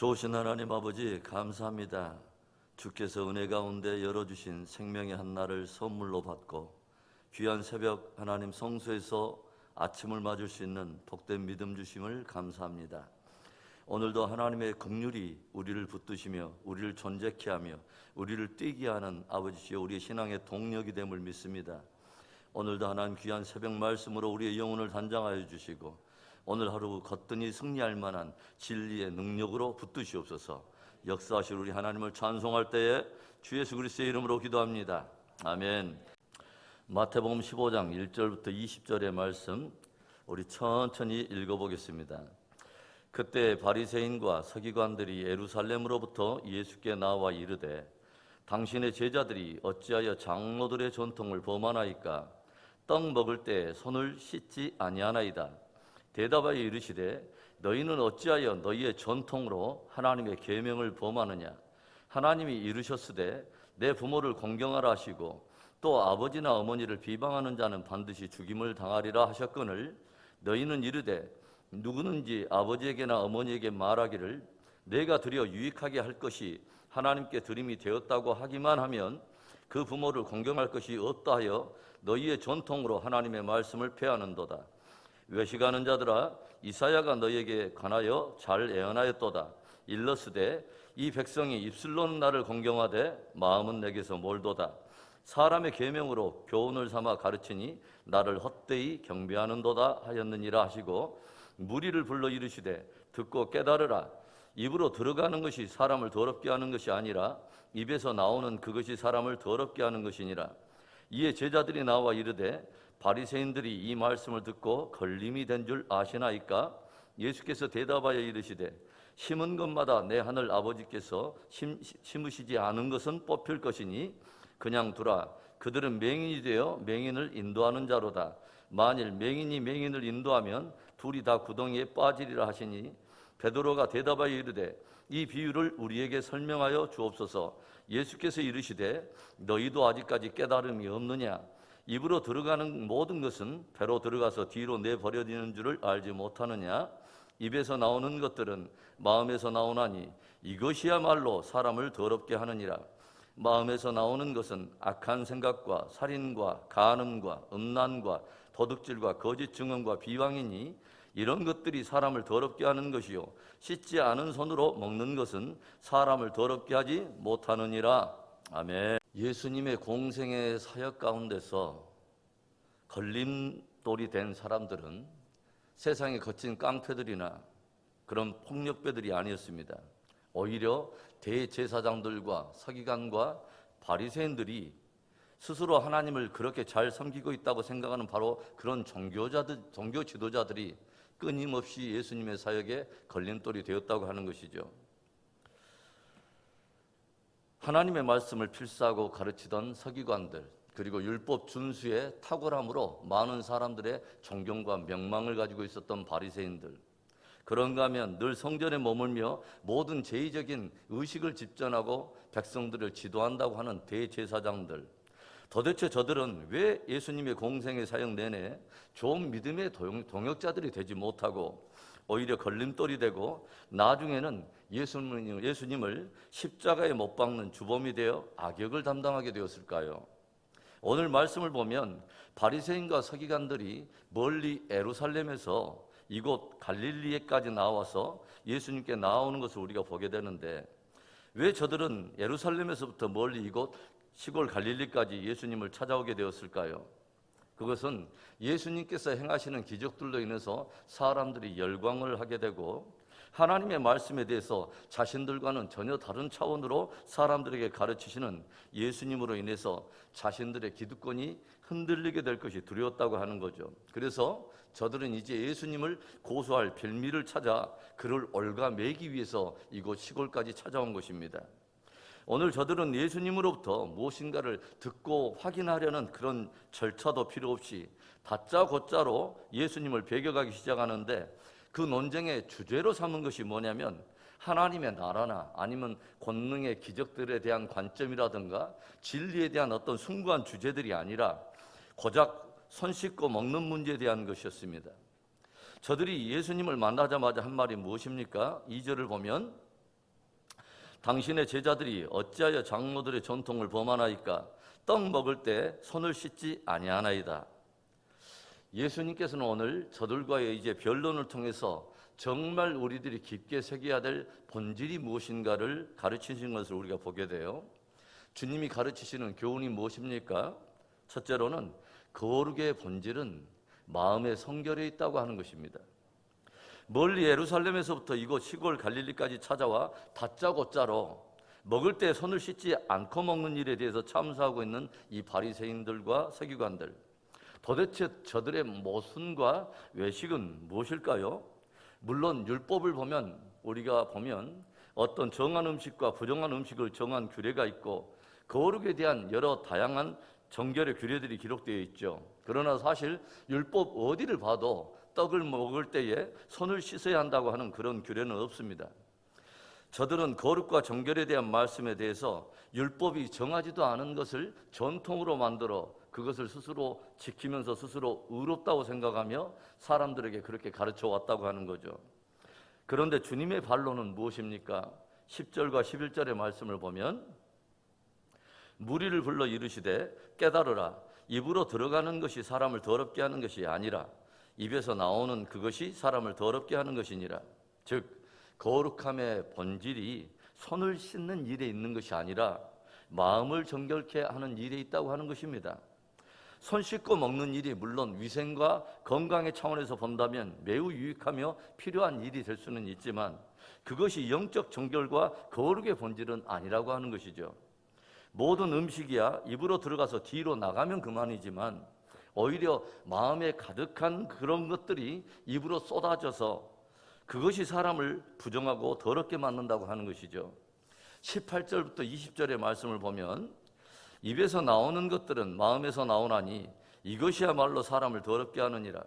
좋으신 하나님 아버지 감사합니다. 주께서 은혜 가운데 열어주신 생명의 한날을 선물로 받고 귀한 새벽 하나님 성소에서 아침을 맞을 수 있는 복된 믿음 주심을 감사합니다. 오늘도 하나님의 긍휼이 우리를 붙드시며 우리를 존재케 하며 우리를 뛰게 하는 아버지시여 우리의 신앙의 동력이 됨을 믿습니다. 오늘도 하나님 귀한 새벽 말씀으로 우리의 영혼을 단장하여 주시고 오늘 하루 거뜬히 승리할 만한 진리의 능력으로 붙드시옵소서. 역사하실 우리 하나님을 찬송할 때에 주 예수 그리스도의 이름으로 기도합니다. 아멘. 마태복음 15장 1절부터 20절의 말씀 우리 천천히 읽어보겠습니다. 그때 바리새인과 서기관들이 예루살렘으로부터 예수께 나와 이르되 당신의 제자들이 어찌하여 장로들의 전통을 범하나이까? 떡 먹을 때 손을 씻지 아니하나이다. 대답하여 이르시되 너희는 어찌하여 너희의 전통으로 하나님의 계명을 범하느냐? 하나님이 이르셨으되 내 부모를 공경하라 하시고 또 아버지나 어머니를 비방하는 자는 반드시 죽임을 당하리라 하셨거늘 너희는 이르되 누구든지 아버지에게나 어머니에게 말하기를 내가 드려 유익하게 할 것이 하나님께 드림이 되었다고 하기만 하면 그 부모를 공경할 것이 없다 하여 너희의 전통으로 하나님의 말씀을 폐하는도다. 외식하는 자들아 이사야가 너희에게 관하여 잘 예언하였도다. 일러스되 이 백성이 입술로는 나를 공경하되 마음은 내게서 멀도다. 사람의 계명으로 교훈을 삼아 가르치니 나를 헛되이 경배하는도다 하였느니라 하시고 무리를 불러 이르시되 듣고 깨달으라. 입으로 들어가는 것이 사람을 더럽게 하는 것이 아니라 입에서 나오는 그것이 사람을 더럽게 하는 것이니라. 이에 제자들이 나와 이르되 바리새인들이 이 말씀을 듣고 걸림이 된 줄 아시나이까? 예수께서 대답하여 이르시되 심은 것마다 내 하늘 아버지께서 심으시지 않은 것은 뽑힐 것이니 그냥 두라. 그들은 맹인이 되어 맹인을 인도하는 자로다. 만일 맹인이 맹인을 인도하면 둘이 다 구덩이에 빠지리라 하시니 베드로가 대답하여 이르되 이 비유를 우리에게 설명하여 주옵소서. 예수께서 이르시되 너희도 아직까지 깨달음이 없느냐? 입으로 들어가는 모든 것은 배로 들어가서 뒤로 내버려지는 줄을 알지 못하느냐? 입에서 나오는 것들은 마음에서 나오나니 이것이야말로 사람을 더럽게 하느니라. 마음에서 나오는 것은 악한 생각과 살인과 간음과 음란과 도둑질과 거짓 증언과 비방이니 이런 것들이 사람을 더럽게 하는 것이요 씻지 않은 손으로 먹는 것은 사람을 더럽게 하지 못하느니라. 아멘. 예수님의 공생의 사역 가운데서 걸림돌이 된 사람들은 세상에 거친 깡패들이나 그런 폭력배들이 아니었습니다. 오히려 대제사장들과 서기관과 바리새인들이 스스로 하나님을 그렇게 잘 섬기고 있다고 생각하는 바로 그런 종교 지도자들이 끊임없이 예수님의 사역에 걸림돌이 되었다고 하는 것이죠. 하나님의 말씀을 필사하고 가르치던 서기관들 그리고 율법 준수의 탁월함으로 많은 사람들의 존경과 명망을 가지고 있었던 바리새인들, 그런가 하면 늘 성전에 머물며 모든 제의적인 의식을 집전하고 백성들을 지도한다고 하는 대제사장들, 도대체 저들은 왜 예수님의 공생의 사역 내내 좋은 믿음의 동역자들이 되지 못하고 오히려 걸림돌이 되고 나중에는 예수님을 십자가에 못 박는 주범이 되어 악역을 담당하게 되었을까요? 오늘 말씀을 보면 바리새인과 서기관들이 멀리 예루살렘에서 이곳 갈릴리에까지 나와서 예수님께 나오는 것을 우리가 보게 되는데 왜 저들은 예루살렘에서부터 멀리 이곳 시골 갈릴리까지 예수님을 찾아오게 되었을까요? 그것은 예수님께서 행하시는 기적들로 인해서 사람들이 열광을 하게 되고 하나님의 말씀에 대해서 자신들과는 전혀 다른 차원으로 사람들에게 가르치시는 예수님으로 인해서 자신들의 기득권이 흔들리게 될 것이 두려웠다고 하는 거죠. 그래서 저들은 이제 예수님을 고소할 빌미를 찾아 그를 얽어매기 위해서 이곳 시골까지 찾아온 것입니다. 오늘 저들은 예수님으로부터 무엇인가를 듣고 확인하려는 그런 절차도 필요 없이 다짜고짜로 예수님을 배격하기 시작하는데 그 논쟁의 주제로 삼은 것이 뭐냐면 하나님의 나라나 아니면 권능의 기적들에 대한 관점이라든가 진리에 대한 어떤 숭고한 주제들이 아니라 고작 손 씻고 먹는 문제에 대한 것이었습니다. 저들이 예수님을 만나자마자 한 말이 무엇입니까? 2절을 보면 당신의 제자들이 어찌하여 장로들의 전통을 범하나이까? 떡 먹을 때 손을 씻지 아니하나이다. 예수님께서는 오늘 저들과의 이제 변론을 통해서 정말 우리들이 깊게 새겨야 될 본질이 무엇인가를 가르치신 것을 우리가 보게 돼요. 주님이 가르치시는 교훈이 무엇입니까? 첫째로는 거룩의 본질은 마음의 성결에 있다고 하는 것입니다. 멀리 예루살렘에서부터 이곳 시골 갈릴리까지 찾아와 다짜고짜로 먹을 때 손을 씻지 않고 먹는 일에 대해서 참수하고 있는 이 바리새인들과 서기관들, 도대체 저들의 모순과 외식은 무엇일까요? 물론 율법을 보면 우리가 보면 어떤 정한 음식과 부정한 음식을 정한 규례가 있고 거룩에 대한 여러 다양한 정결의 규례들이 기록되어 있죠. 그러나 사실 율법 어디를 봐도 떡을 먹을 때에 손을 씻어야 한다고 하는 그런 규례는 없습니다. 저들은 거룩과 정결에 대한 말씀에 대해서 율법이 정하지도 않은 것을 전통으로 만들어 그것을 스스로 지키면서 스스로 의롭다고 생각하며 사람들에게 그렇게 가르쳐 왔다고 하는 거죠. 그런데 주님의 반론은 무엇입니까? 10절과 11절의 말씀을 보면 무리를 불러 이르시되 깨달으라. 입으로 들어가는 것이 사람을 더럽게 하는 것이 아니라 입에서 나오는 그것이 사람을 더럽게 하는 것이니라. 즉 거룩함의 본질이 손을 씻는 일에 있는 것이 아니라 마음을 정결케 하는 일에 있다고 하는 것입니다. 손 씻고 먹는 일이 물론 위생과 건강의 차원에서 본다면 매우 유익하며 필요한 일이 될 수는 있지만 그것이 영적 정결과 거룩의 본질은 아니라고 하는 것이죠. 모든 음식이야 입으로 들어가서 뒤로 나가면 그만이지만 오히려 마음에 가득한 그런 것들이 입으로 쏟아져서 그것이 사람을 부정하고 더럽게 만든다고 하는 것이죠. 18절부터 20절의 말씀을 보면 입에서 나오는 것들은 마음에서 나오나니 이것이야말로 사람을 더럽게 하느니라.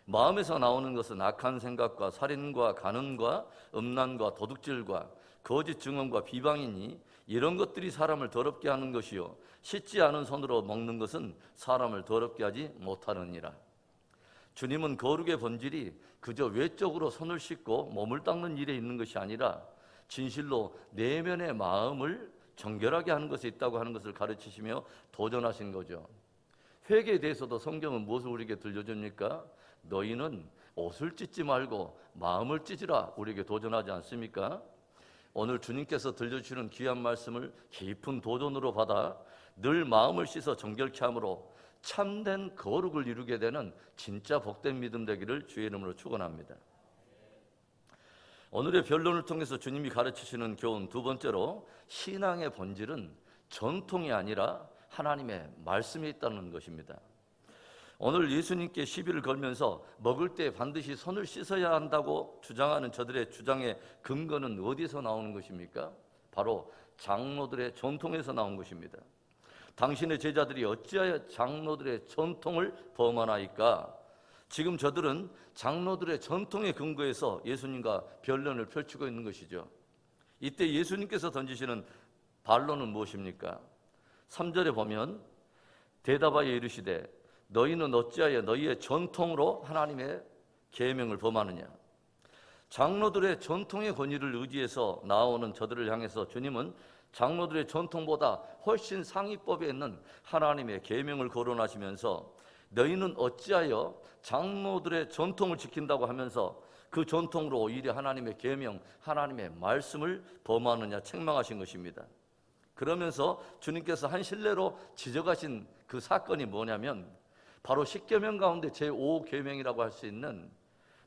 마음에서 나오는 것은 악한 생각과 살인과 간음과 음란과 도둑질과 거짓 증언과 비방이니 이런 것들이 사람을 더럽게 하는 것이요 씻지 않은 손으로 먹는 것은 사람을 더럽게 하지 못하느니라. 주님은 거룩의 본질이 그저 외적으로 손을 씻고 몸을 닦는 일에 있는 것이 아니라 진실로 내면의 마음을 정결하게 하는 것에 있다고 하는 것을 가르치시며 도전하신 거죠. 회개에 대해서도 성경은 무엇을 우리에게 들려줍니까? 너희는 옷을 찢지 말고 마음을 찢으라 우리에게 도전하지 않습니까? 오늘 주님께서 들려주시는 귀한 말씀을 깊은 도전으로 받아 늘 마음을 씻어 정결케 함으로 참된 거룩을 이루게 되는 진짜 복된 믿음 되기를 주의 이름으로 축원합니다. 오늘의 변론을 통해서 주님이 가르치시는 교훈 두 번째로 신앙의 본질은 전통이 아니라 하나님의 말씀에 있다는 것입니다. 오늘 예수님께 시비를 걸면서 먹을 때 반드시 손을 씻어야 한다고 주장하는 저들의 주장의 근거는 어디서 나오는 것입니까? 바로 장로들의 전통에서 나온 것입니다. 당신의 제자들이 어찌하여 장로들의 전통을 범하나이까? 지금 저들은 장로들의 전통의 근거에서 예수님과 변론을 펼치고 있는 것이죠. 이때 예수님께서 던지시는 반론은 무엇입니까? 3절에 보면 대답하여 이르시되 너희는 어찌하여 너희의 전통으로 하나님의 계명을 범하느냐. 장로들의 전통의 권위를 의지해서 나오는 저들을 향해서 주님은 장로들의 전통보다 훨씬 상위법에 있는 하나님의 계명을 거론하시면서 너희는 어찌하여 장로들의 전통을 지킨다고 하면서 그 전통으로 오히려 하나님의 계명, 하나님의 말씀을 범하느냐 책망하신 것입니다. 그러면서 주님께서 한 실례로 지적하신 그 사건이 뭐냐면 바로 십계명 가운데 제5계명이라고 할 수 있는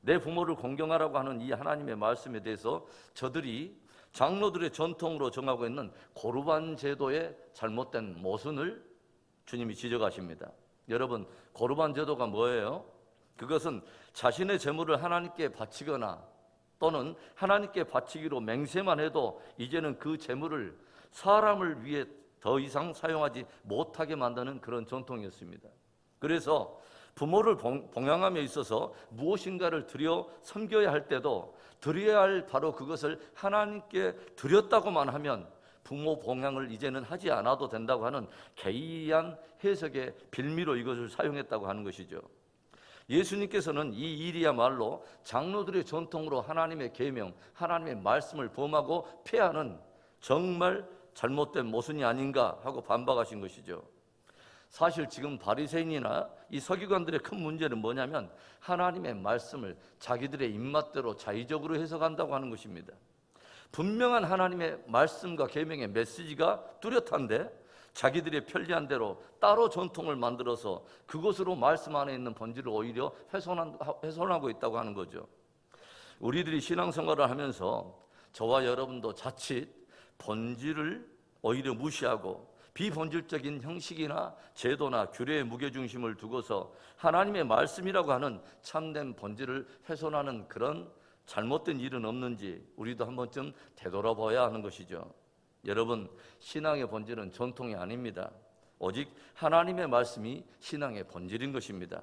내 부모를 공경하라고 하는 이 하나님의 말씀에 대해서 저들이 장로들의 전통으로 정하고 있는 고르반 제도의 잘못된 모순을 주님이 지적하십니다. 여러분, 고르반 제도가 뭐예요? 그것은 자신의 재물을 하나님께 바치거나 또는 하나님께 바치기로 맹세만 해도 이제는 그 재물을 사람을 위해 더 이상 사용하지 못하게 만드는 그런 전통이었습니다. 그래서 부모를 봉양함에 있어서 무엇인가를 드려 섬겨야 할 때도 드려야 할 바로 그것을 하나님께 드렸다고만 하면 부모 봉양을 이제는 하지 않아도 된다고 하는 개이한 해석의 빌미로 이것을 사용했다고 하는 것이죠. 예수님께서는 이 일이야말로 장로들의 전통으로 하나님의 계명, 하나님의 말씀을 범하고 폐하는 정말 잘못된 모순이 아닌가 하고 반박하신 것이죠. 사실 지금 바리새인이나 이 서기관들의 큰 문제는 뭐냐면 하나님의 말씀을 자기들의 입맛대로 자의적으로 해석한다고 하는 것입니다. 분명한 하나님의 말씀과 계명의 메시지가 뚜렷한데 자기들의 편리한 대로 따로 전통을 만들어서 그것으로 말씀 안에 있는 본질을 오히려 훼손하고 있다고 하는 거죠. 우리들이 신앙생활을 하면서 저와 여러분도 자칫 본질을 오히려 무시하고 비본질적인 형식이나 제도나 규례의 무게중심을 두고서 하나님의 말씀이라고 하는 참된 본질을 훼손하는 그런 잘못된 일은 없는지 우리도 한 번쯤 되돌아봐야 하는 것이죠. 여러분, 신앙의 본질은 전통이 아닙니다. 오직 하나님의 말씀이 신앙의 본질인 것입니다.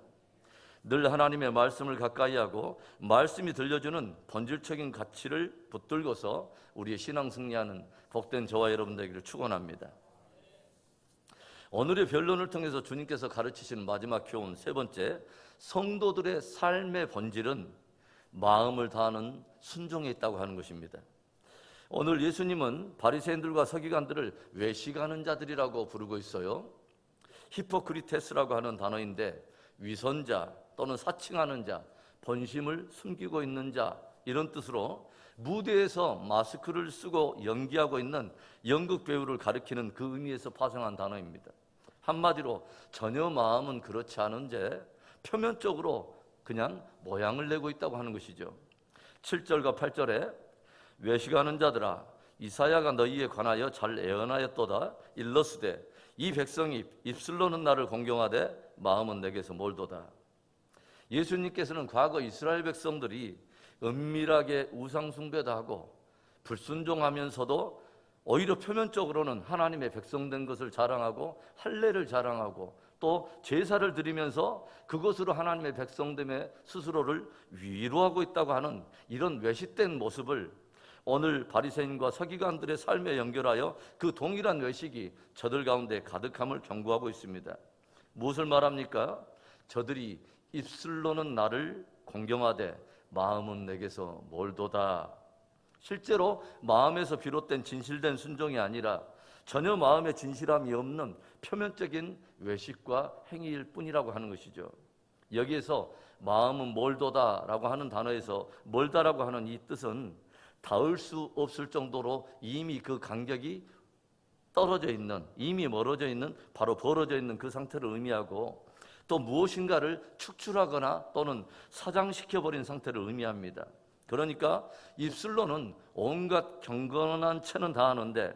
늘 하나님의 말씀을 가까이 하고 말씀이 들려주는 본질적인 가치를 붙들고서 우리의 신앙 승리하는 복된 저와 여러분 되기를 축원합니다. 오늘의 변론을 통해서 주님께서 가르치시는 마지막 교훈 세 번째, 성도들의 삶의 본질은 마음을 다하는 순종에 있다고 하는 것입니다. 오늘 예수님은 바리새인들과 서기관들을 외식하는 자들이라고 부르고 있어요. 히포크리테스라고 하는 단어인데 위선자 또는 사칭하는 자, 본심을 숨기고 있는 자, 이런 뜻으로 무대에서 마스크를 쓰고 연기하고 있는 연극 배우를 가리키는 그 의미에서 파생한 단어입니다. 한마디로 전혀 마음은 그렇지 않은 채 표면적으로 그냥 모양을 내고 있다고 하는 것이죠. 7절과 8절에 외식하는 자들아, 이사야가 너희에 관하여 잘 예언하였도다. 일러스되 이 백성이 입술로는 나를 공경하되 마음은 내게서 멀도다. 예수님께서는 과거 이스라엘 백성들이 은밀하게 우상 숭배도 하고 불순종하면서도 오히려 표면적으로는 하나님의 백성된 것을 자랑하고 할례를 자랑하고 또 제사를 드리면서 그것으로 하나님의 백성됨의 스스로를 위로하고 있다고 하는 이런 외식된 모습을 오늘 바리새인과 서기관들의 삶에 연결하여 그 동일한 외식이 저들 가운데 가득함을 경고하고 있습니다. 무엇을 말합니까? 저들이 입술로는 나를 공경하되 마음은 내게서 멀도다. 실제로 마음에서 비롯된 진실된 순종이 아니라 전혀 마음에 진실함이 없는 표면적인 외식과 행위일 뿐이라고 하는 것이죠. 여기에서 마음은 멀도다라고 하는 단어에서 멀다라고 하는 이 뜻은 닿을 수 없을 정도로 이미 그 간격이 떨어져 있는, 이미 멀어져 있는, 바로 벌어져 있는 그 상태를 의미하고 또 무엇인가를 축출하거나 또는 사장시켜버린 상태를 의미합니다. 그러니까 입술로는 온갖 경건한 체는 다하는데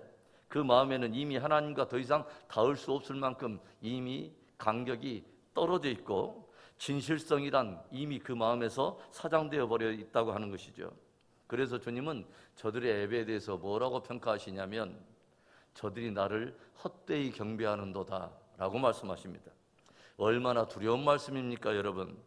그 마음에는 이미 하나님과 더 이상 닿을 수 없을 만큼 이미 간격이 떨어져 있고 진실성이란 이미 그 마음에서 사장되어 버려 있다고 하는 것이죠. 그래서 주님은 저들의 예배에 대해서 뭐라고 평가하시냐면 저들이 나를 헛되이 경배하는도다 라고 말씀하십니다. 얼마나 두려운 말씀입니까, 여러분?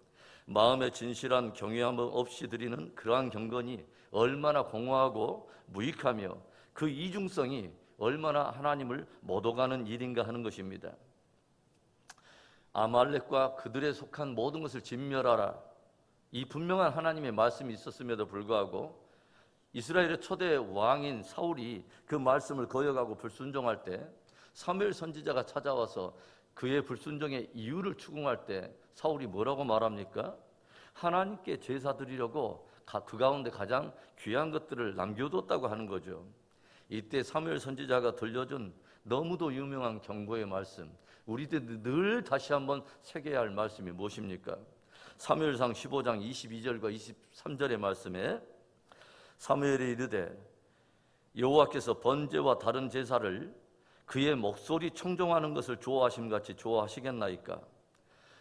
마음의 진실한 경외함 없이 드리는 그러한 경건이 얼마나 공허하고 무익하며 그 이중성이 얼마나 하나님을 못 오가는 일인가 하는 것입니다. 아말렉과 그들에 속한 모든 것을 진멸하라. 이 분명한 하나님의 말씀이 있었음에도 불구하고 이스라엘의 초대 왕인 사울이 그 말씀을 거역하고 불순종할 때 사무엘 선지자가 찾아와서 그의 불순종의 이유를 추궁할 때 사울이 뭐라고 말합니까? 하나님께 제사 드리려고 그 가운데 가장 귀한 것들을 남겨뒀다고 하는 거죠. 이때 사무엘 선지자가 들려준 너무도 유명한 경고의 말씀, 우리들 늘 다시 한번 새겨야 할 말씀이 무엇입니까? 사무엘상 15장 22절과 23절의 말씀에 사무엘이 이르되 여호와께서 번제와 다른 제사를 그의 목소리 청종하는 것을 좋아하심같이 좋아하시겠나이까?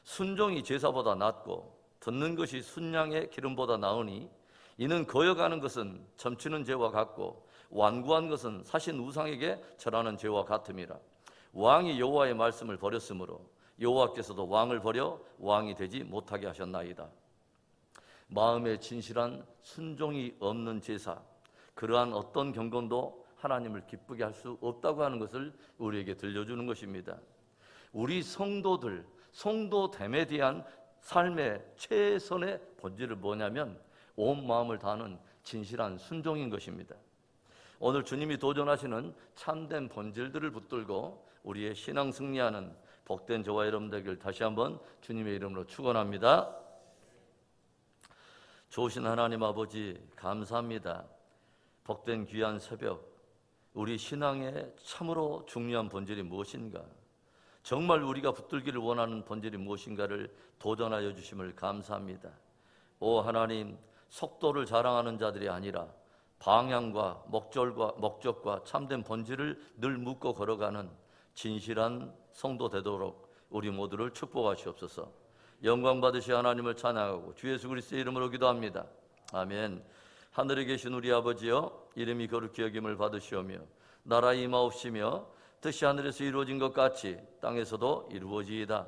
순종이 제사보다 낫고 듣는 것이 순양의 기름보다 나으니 이는 거역하는 것은 점치는 죄와 같고 완고한 것은 사신 우상에게 절하는 죄와 같음이라. 왕이 여호와의 말씀을 버렸으므로 여호와께서도 왕을 버려 왕이 되지 못하게 하셨나이다. 마음에 진실한 순종이 없는 제사, 그러한 어떤 경건도 하나님을 기쁘게 할 수 없다고 하는 것을 우리에게 들려주는 것입니다. 우리 성도들, 성도됨에 대한 삶의 최선의 본질은 뭐냐면 온 마음을 다하는 진실한 순종인 것입니다. 오늘 주님이 도전하시는 참된 본질들을 붙들고 우리의 신앙 승리하는 복된 저와 여러분 되길 다시 한번 주님의 이름으로 축원합니다. 좋으신 하나님 아버지 감사합니다. 복된 귀한 새벽, 우리 신앙의 참으로 중요한 본질이 무엇인가, 정말 우리가 붙들기를 원하는 본질이 무엇인가를 도전하여 주심을 감사합니다. 오 하나님, 속도를 자랑하는 자들이 아니라 방향과 목적과 참된 본질을 늘 묻고 걸어가는 진실한 성도 되도록 우리 모두를 축복하시옵소서. 영광 받으시 하나님을 찬양하고 주 예수 그리스도의 이름으로 기도합니다. 아멘. 하늘에 계신 우리 아버지여, 이름이 거룩히 여김을 받으시오며 나라 임하옵시며 뜻이 하늘에서 이루어진 것 같이 땅에서도 이루어지이다.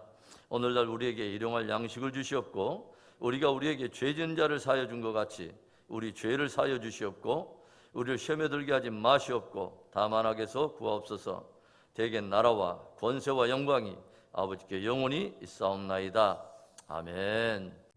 오늘날 우리에게 일용할 양식을 주시옵고 우리가 우리에게 죄 지은 자를 사하여 준 것 같이 우리 죄를 사하여 주시옵고 우리를 시험에 들게 하지 마시옵고 다만 악에서 구하옵소서. 대개 나라와 권세와 영광이 아버지께 영원히 있사옵나이다. 아멘.